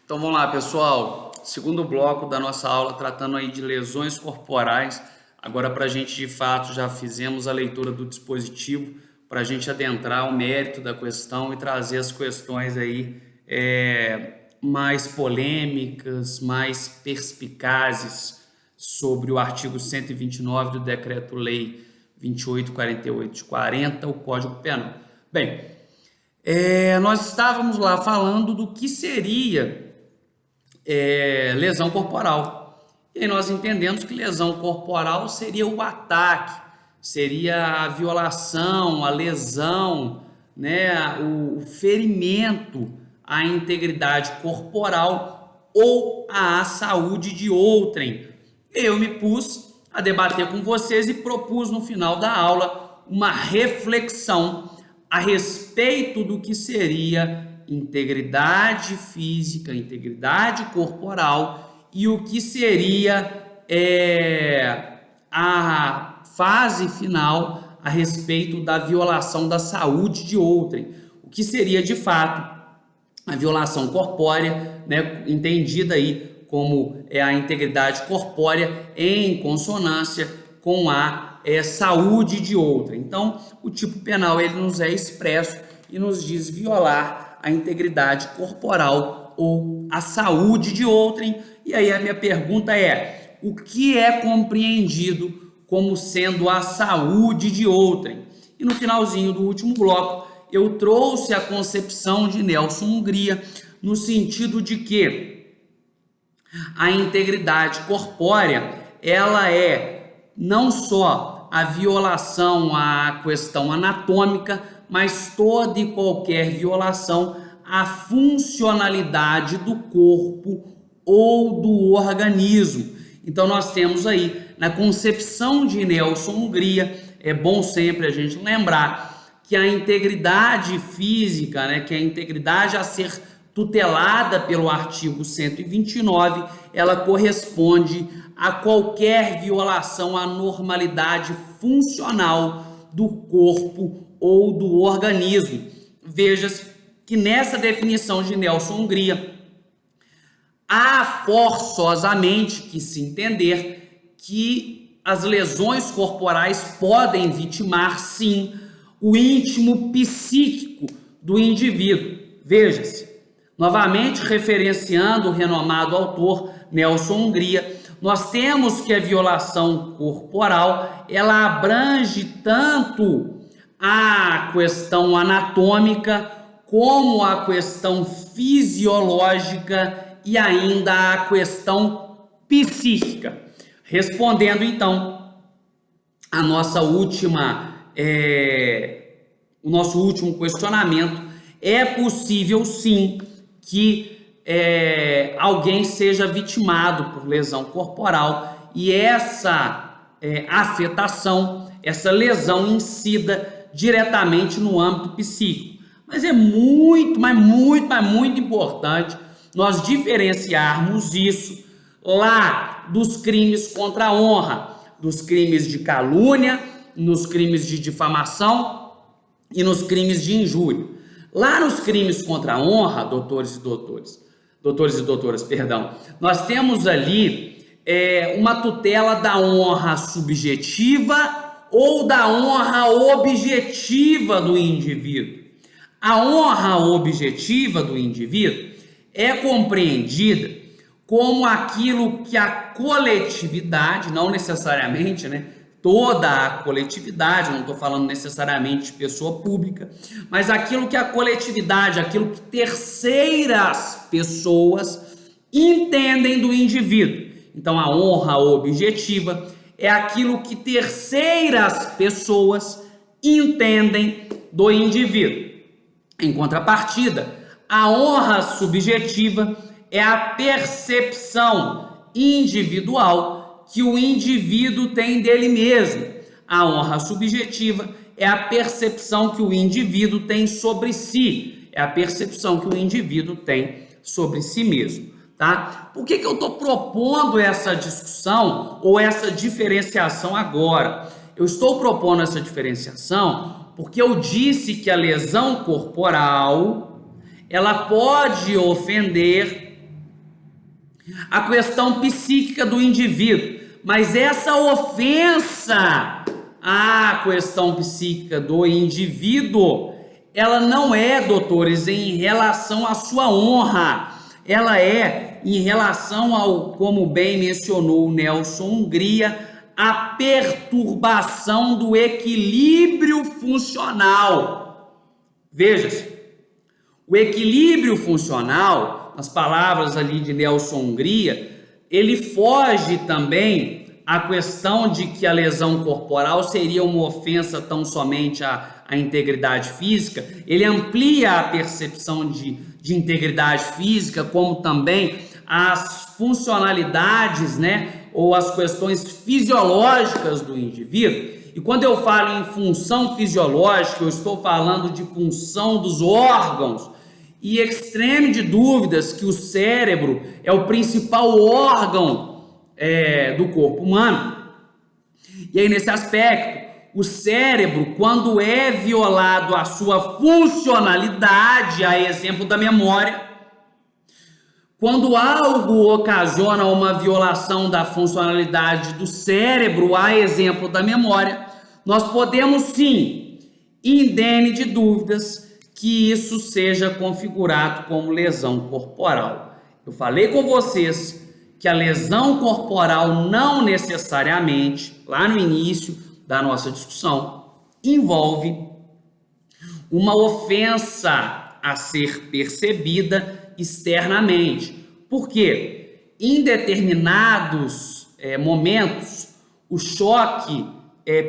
Então vamos lá, pessoal. Segundo bloco da nossa aula, tratando aí de lesões corporais. Agora, para a gente, de fato, já fizemos a leitura do dispositivo, para a gente adentrar o mérito da questão e trazer as questões aí mais polêmicas, mais perspicazes sobre o artigo 129 do Decreto-Lei 2848 de 40, o Código Penal. Bem, nós estávamos lá falando do que seria lesão corporal. E aí nós entendemos que lesão corporal seria o ataque, seria a violação, a lesão, né, o ferimento à integridade corporal ou à saúde de outrem. Eu me pus a debater com vocês e propus no final da aula uma reflexão a respeito do que seria integridade física, integridade corporal e o que seria a fase final a respeito da violação da saúde de outrem. O que seria, de fato, a violação corpórea, né, entendida aí como a integridade corpórea em consonância com a saúde de outrem. Então, o tipo penal ele nos é expresso e nos diz violar a integridade corporal ou a saúde de outrem. E aí a minha pergunta é: o que é compreendido como sendo a saúde de outrem? E no finalzinho do último bloco, eu trouxe a concepção de Nelson Hungria no sentido de que a integridade corpórea, ela é não só a violação à questão anatômica, mas toda e qualquer violação à funcionalidade do corpo ou do organismo. Então nós temos aí, na concepção de Nelson Hungria, é bom sempre a gente lembrar que a integridade física, né, que a integridade a ser tutelada pelo artigo 129, ela corresponde a qualquer violação à normalidade funcional do corpo ou do organismo. Veja-se que nessa definição de Nelson Hungria, há forçosamente que se entender que as lesões corporais podem vitimar, sim, o íntimo psíquico do indivíduo. Veja-se, novamente referenciando o renomado autor Nelson Hungria, nós temos que a violação corporal, ela abrange tanto a questão anatômica como a questão fisiológica e ainda a questão psíquica. Respondendo então a nossa o nosso último questionamento, é possível sim que alguém seja vitimado por lesão corporal e essa afetação, essa lesão incida diretamente no âmbito psíquico. Mas é muito importante nós diferenciarmos isso lá dos crimes contra a honra, dos crimes de calúnia, nos crimes de difamação e nos crimes de injúria. Lá nos crimes contra a honra, doutores e doutoras, nós temos ali uma tutela da honra subjetiva ou da honra objetiva do indivíduo. A honra objetiva do indivíduo é compreendida como aquilo que a coletividade, não necessariamente, né, toda a coletividade, não estou falando necessariamente de pessoa pública, mas aquilo que a coletividade, aquilo que terceiras pessoas entendem do indivíduo. Então, a honra objetiva é aquilo que terceiras pessoas entendem do indivíduo. Em contrapartida, a honra subjetiva é a percepção individual que o indivíduo tem dele mesmo. A honra subjetiva é a percepção que o indivíduo tem sobre si, é a percepção que o indivíduo tem sobre si mesmo, tá? Por que eu estou propondo essa discussão ou essa diferenciação agora? Eu estou propondo essa diferenciação porque eu disse que a lesão corporal ela pode ofender a questão psíquica do indivíduo, mas essa ofensa à questão psíquica do indivíduo, ela não é, doutores, em relação à sua honra, ela é em relação ao, como bem mencionou o Nelson Hungria, a perturbação do equilíbrio funcional. Veja-se, o equilíbrio funcional, nas palavras ali de Nelson Hungria, ele foge também à questão de que a lesão corporal seria uma ofensa tão somente à integridade física, ele amplia a percepção de integridade física, como também as funcionalidades, né, ou as questões fisiológicas do indivíduo. E quando eu falo em função fisiológica, eu estou falando de função dos órgãos, e extreme de dúvidas que o cérebro é o principal órgão do corpo humano. E aí, nesse aspecto, o cérebro, quando é violado a sua funcionalidade, a exemplo da memória, quando algo ocasiona uma violação da funcionalidade do cérebro, a exemplo da memória, nós podemos sim, indene de dúvidas, que isso seja configurado como lesão corporal. Eu falei com vocês que a lesão corporal não necessariamente, lá no início da nossa discussão, envolve uma ofensa a ser percebida externamente. Por quê? Em determinados momentos, o choque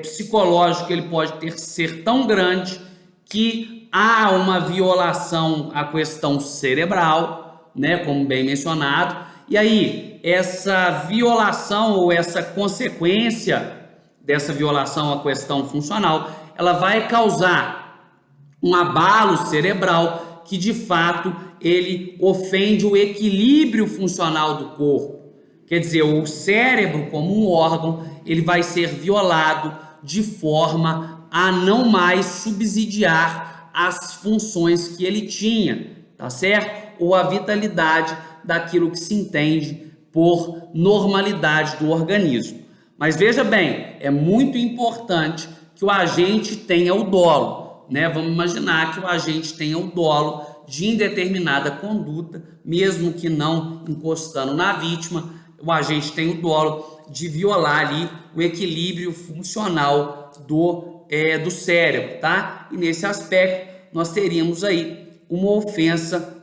psicológico ele pode ser tão grande que há uma violação à questão cerebral, né, como bem mencionado, e aí essa violação ou essa consequência dessa violação à questão funcional, ela vai causar um abalo cerebral que de fato ele ofende o equilíbrio funcional do corpo. Quer dizer, o cérebro como um órgão, ele vai ser violado de forma a não mais subsidiar as funções que ele tinha, tá certo? Ou a vitalidade daquilo que se entende por normalidade do organismo. Mas veja bem, é muito importante que o agente tenha o dolo, né? Vamos imaginar que o agente tenha o dolo de indeterminada conduta, mesmo que não encostando na vítima, o agente tem o dolo de violar ali o equilíbrio funcional do cérebro, tá? E nesse aspecto nós teríamos aí uma ofensa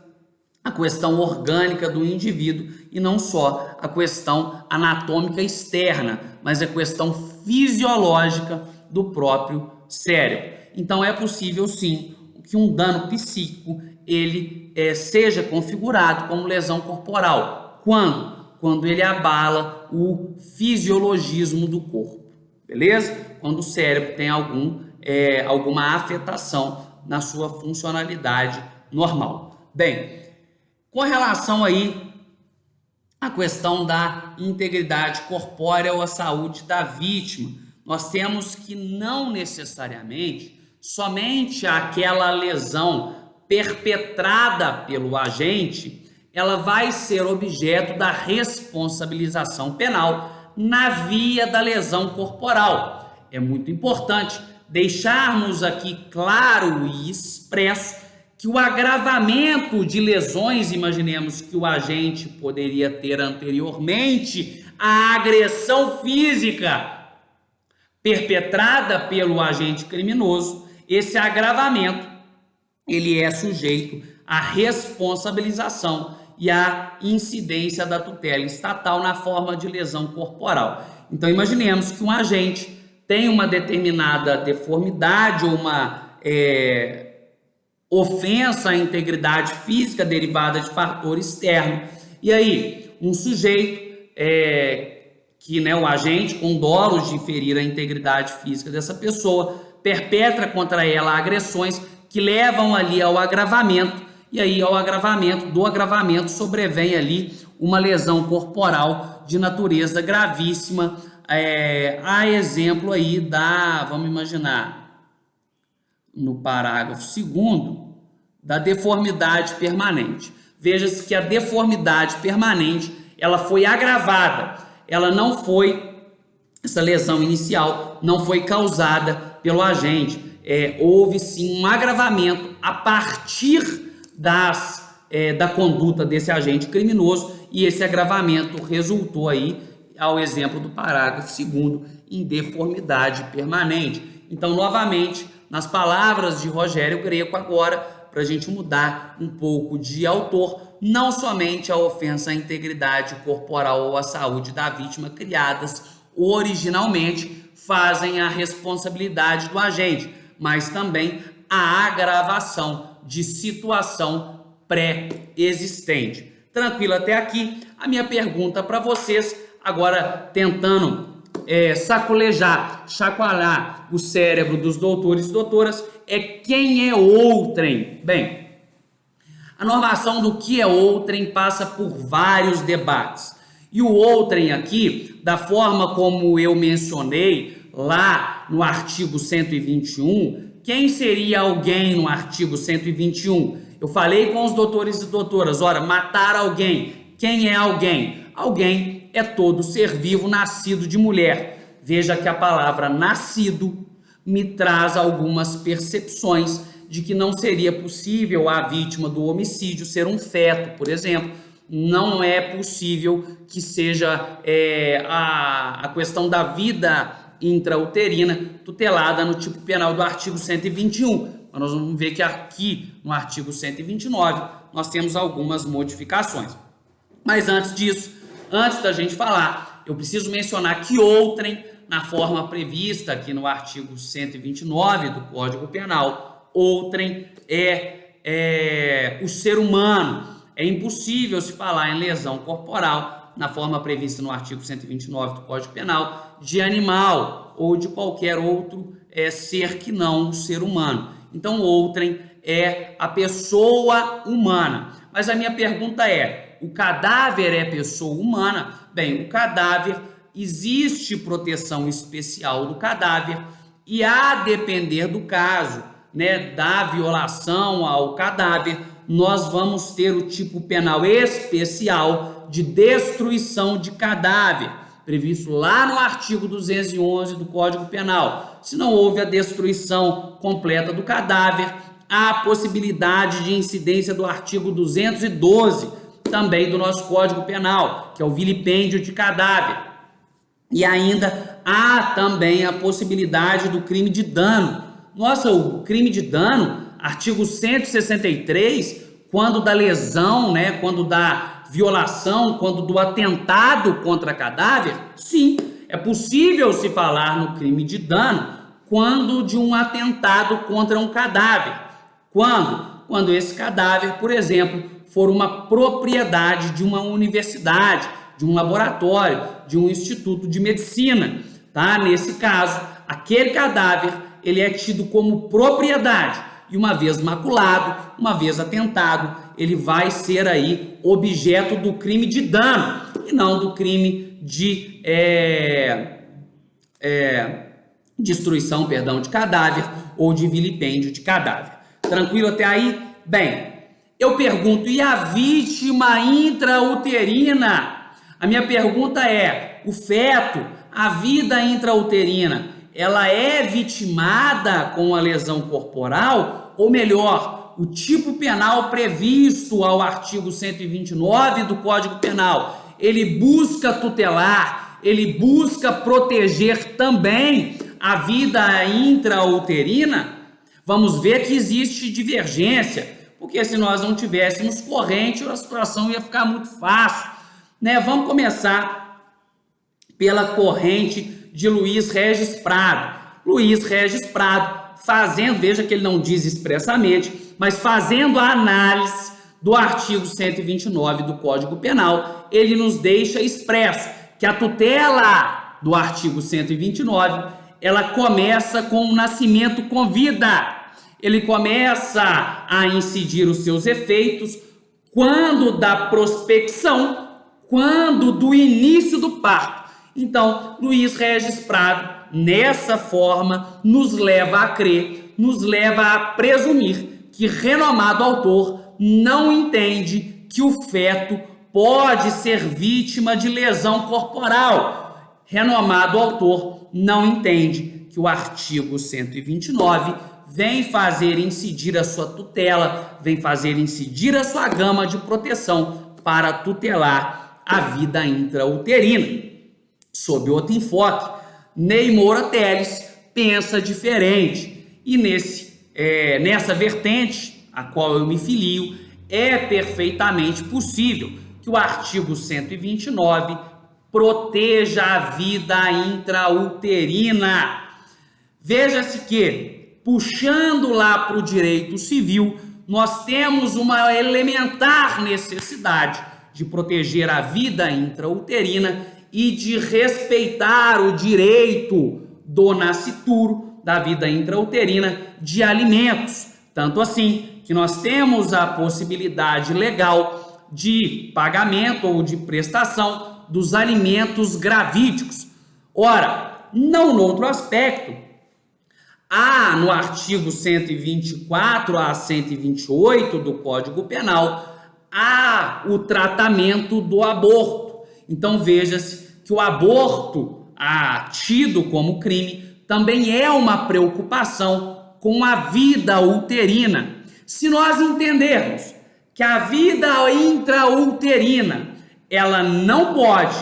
à questão orgânica do indivíduo e não só a questão anatômica externa, mas a questão fisiológica do próprio cérebro. Então é possível sim que um dano psíquico ele seja configurado como lesão corporal. Quando ele abala o fisiologismo do corpo, beleza? Quando o cérebro tem alguma afetação na sua funcionalidade normal. Bem, com relação aí à questão da integridade corpórea ou a saúde da vítima, nós temos que não necessariamente somente aquela lesão perpetrada pelo agente, ela vai ser objeto da responsabilização penal na via da lesão corporal. É muito importante deixarmos aqui claro e expresso que o agravamento de lesões, imaginemos que o agente poderia ter anteriormente a agressão física perpetrada pelo agente criminoso, esse agravamento ele é sujeito à responsabilização e à incidência da tutela estatal na forma de lesão corporal. Então imaginemos que um agente tem uma determinada deformidade ou uma ofensa à integridade física derivada de fator externo. E aí, um sujeito o agente com dolo de ferir a integridade física dessa pessoa, perpetra contra ela agressões que levam ali ao agravamento, e aí ao agravamento sobrevém ali uma lesão corporal de natureza gravíssima, a exemplo aí vamos imaginar, no parágrafo 2º da deformidade permanente. Veja-se que a deformidade permanente, ela foi agravada, ela não foi, essa lesão inicial não foi causada pelo agente, houve sim um agravamento a partir da conduta desse agente criminoso, e esse agravamento resultou aí, ao exemplo do parágrafo 2º, em deformidade permanente. Então, novamente, nas palavras de Rogério Greco agora, para a gente mudar um pouco de autor, não somente a ofensa à integridade corporal ou à saúde da vítima criadas originalmente fazem a responsabilidade do agente, mas também a agravação de situação pré-existente. Tranquilo até aqui? A minha pergunta para vocês, agora tentando chacoalhar o cérebro dos doutores e doutoras, é quem é outrem? Bem, a normação do que é outrem passa por vários debates. E o outrem aqui, da forma como eu mencionei lá no artigo 121, quem seria alguém no artigo 121? Eu falei com os doutores e doutoras, ora, matar alguém. Quem é alguém? Alguém é todo ser vivo nascido de mulher. Veja que a palavra nascido me traz algumas percepções de que não seria possível a vítima do homicídio ser um feto, por exemplo. Não é possível que seja a questão da vida intrauterina tutelada no tipo penal do artigo 121. Mas nós vamos ver que aqui no artigo 129 nós temos algumas modificações. Mas antes disso, antes da gente falar, eu preciso mencionar que outrem, na forma prevista aqui no artigo 129 do Código Penal, outrem é o ser humano. É impossível se falar em lesão corporal, na forma prevista no artigo 129 do Código Penal, de animal ou de qualquer outro ser que não o ser humano. Então, outrem é a pessoa humana. Mas a minha pergunta é, o cadáver é pessoa humana? Bem, o cadáver, existe proteção especial do cadáver e, a depender do caso, da violação ao cadáver, nós vamos ter o tipo penal especial de destruição de cadáver, previsto lá no artigo 211 do Código Penal. Se não houve a destruição completa do cadáver, há a possibilidade de incidência do artigo 212, também do nosso Código Penal, que é o vilipêndio de cadáver. E ainda há também a possibilidade do crime de dano. Nossa, o crime de dano, artigo 163, quando da lesão, quando da violação, quando do atentado contra cadáver, sim, é possível se falar no crime de dano quando de um atentado contra um cadáver. Quando esse cadáver, por exemplo, for uma propriedade de uma universidade, de um laboratório, de um instituto de medicina, tá? Nesse caso, aquele cadáver, ele é tido como propriedade e uma vez maculado, uma vez atentado, ele vai ser aí objeto do crime de dano e não do crime de destruição, de cadáver ou de vilipêndio de cadáver. Tranquilo até aí? Bem, eu pergunto, e a vítima intrauterina? A minha pergunta é, o feto, a vida intrauterina, ela é vitimada com a lesão corporal? Ou melhor, o tipo penal previsto ao artigo 129 do Código Penal, ele busca tutelar, ele busca proteger também a vida intrauterina? Vamos ver que existe divergência, porque se nós não tivéssemos corrente, a situação ia ficar muito fácil. Vamos começar pela corrente de Luiz Regis Prado. Luiz Regis Prado, veja que ele não diz expressamente, mas fazendo a análise do artigo 129 do Código Penal, ele nos deixa expresso que a tutela do artigo 129, ela começa com o nascimento com vida. Ele começa a incidir os seus efeitos quando da prospecção, quando do início do parto. Então, Luiz Regis Prado, nessa forma, nos leva a crer, nos leva a presumir que renomado autor não entende que o feto pode ser vítima de lesão corporal. Renomado autor não entende que o artigo 129 vem fazer incidir a sua tutela, vem fazer incidir a sua gama de proteção para tutelar a vida intrauterina. Sob outro enfoque, Ney Moura Teles pensa diferente e nessa vertente a qual eu me filio, é perfeitamente possível que o artigo 129 proteja a vida intrauterina. Veja-se que, puxando lá para o direito civil, nós temos uma elementar necessidade de proteger a vida intrauterina e de respeitar o direito do nascituro, da vida intrauterina, de alimentos. Tanto assim que nós temos a possibilidade legal de pagamento ou de prestação dos alimentos gravídicos. Ora, não no outro aspecto, há no artigo 124 a 128 do Código Penal, há o tratamento do aborto. Então veja-se que o aborto, tido como crime, também é uma preocupação com a vida uterina. Se nós entendermos que a vida intrauterina, ela não pode,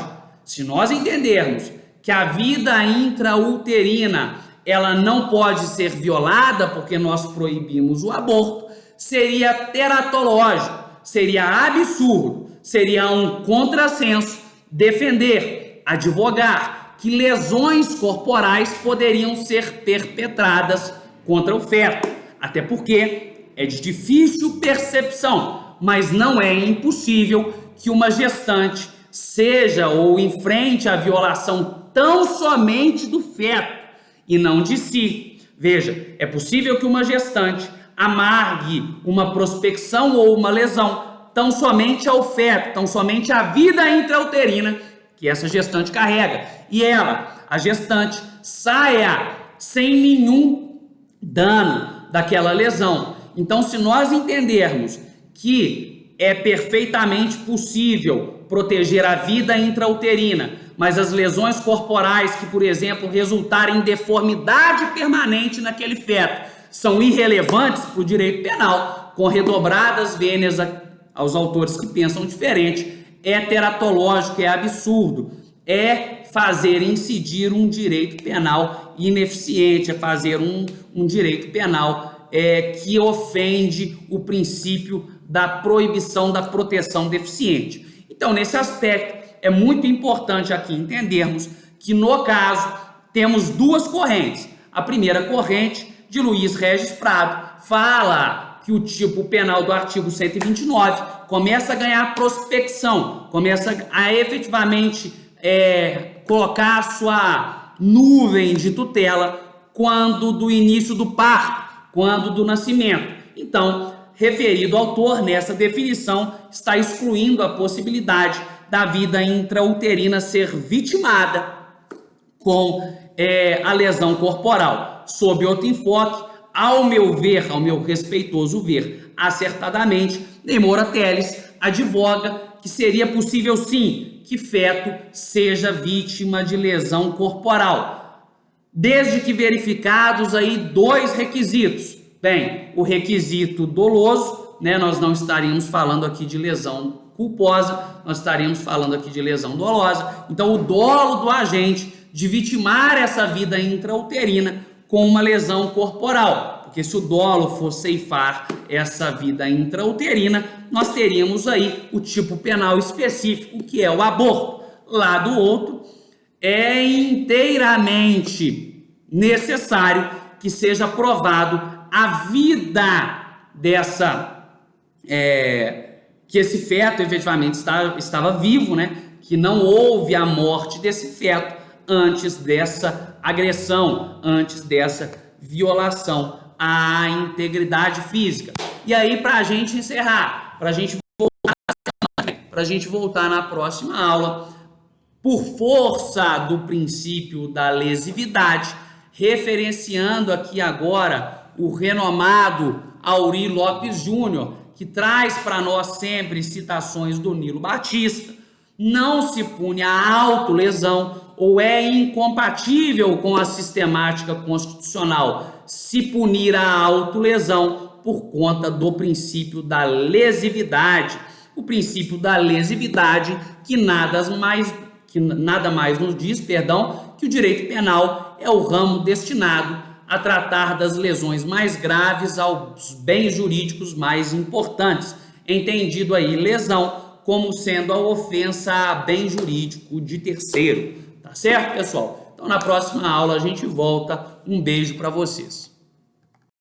se nós entendermos que a vida intrauterina, ela não pode ser violada porque nós proibimos o aborto, seria teratológico, seria absurdo, seria um contrassenso defender, advogar que lesões corporais poderiam ser perpetradas contra o feto, até porque é de difícil percepção, mas não é impossível que uma gestante seja ou enfrente a violação tão somente do feto e não de si. Veja, é possível que uma gestante amargue uma prospecção ou uma lesão tão somente ao feto, tão somente à vida intrauterina que essa gestante carrega. E ela, a gestante, saia sem nenhum dano daquela lesão. Então, se nós entendermos que é perfeitamente possível proteger a vida intrauterina, mas as lesões corporais que, por exemplo, resultarem em deformidade permanente naquele feto são irrelevantes para o direito penal, com redobradas vênias aos autores que pensam diferente, é teratológico, é absurdo, é fazer incidir um direito penal ineficiente, é fazer um direito penal que ofende o princípio da proibição da proteção deficiente. Então, nesse aspecto, é muito importante aqui entendermos que, no caso, temos duas correntes. A primeira corrente, de Luiz Regis Prado, fala que o tipo penal do artigo 129 começa a ganhar prospecção, começa a efetivamente colocar a sua nuvem de tutela quando do início do parto, quando do nascimento. Então, referido autor, nessa definição, está excluindo a possibilidade da vida intrauterina ser vitimada com a lesão corporal. Sob outro enfoque, ao meu ver, ao meu respeitoso ver, acertadamente, Ney Moura Teles advoga que seria possível sim que feto seja vítima de lesão corporal, desde que verificados aí dois requisitos. Bem, o requisito doloso, né? Nós não estaríamos falando aqui de lesão culposa, nós estaríamos falando aqui de lesão dolosa. Então, o dolo do agente de vitimar essa vida intrauterina com uma lesão corporal, porque se o dolo for ceifar essa vida intrauterina, nós teríamos aí o tipo penal específico, que é o aborto. Lá do outro, é inteiramente necessário que seja provado a vida que esse feto efetivamente estava vivo, né? Que não houve a morte desse feto antes dessa agressão, antes dessa violação à integridade física. E aí, para a gente encerrar, para a gente voltar na próxima aula, por força do princípio da lesividade, referenciando aqui agora o renomado Auri Lopes Júnior, que traz para nós sempre citações do Nilo Batista. Não se pune a autolesão ou é incompatível com a sistemática constitucional se punir a autolesão por conta do princípio da lesividade. O princípio da lesividade que nada mais nos diz, que o direito penal é o ramo destinado a tratar das lesões mais graves aos bens jurídicos mais importantes, entendido aí lesão como sendo a ofensa a bem jurídico de terceiro. Tá certo, pessoal? Então, na próxima aula a gente volta. Um beijo para vocês.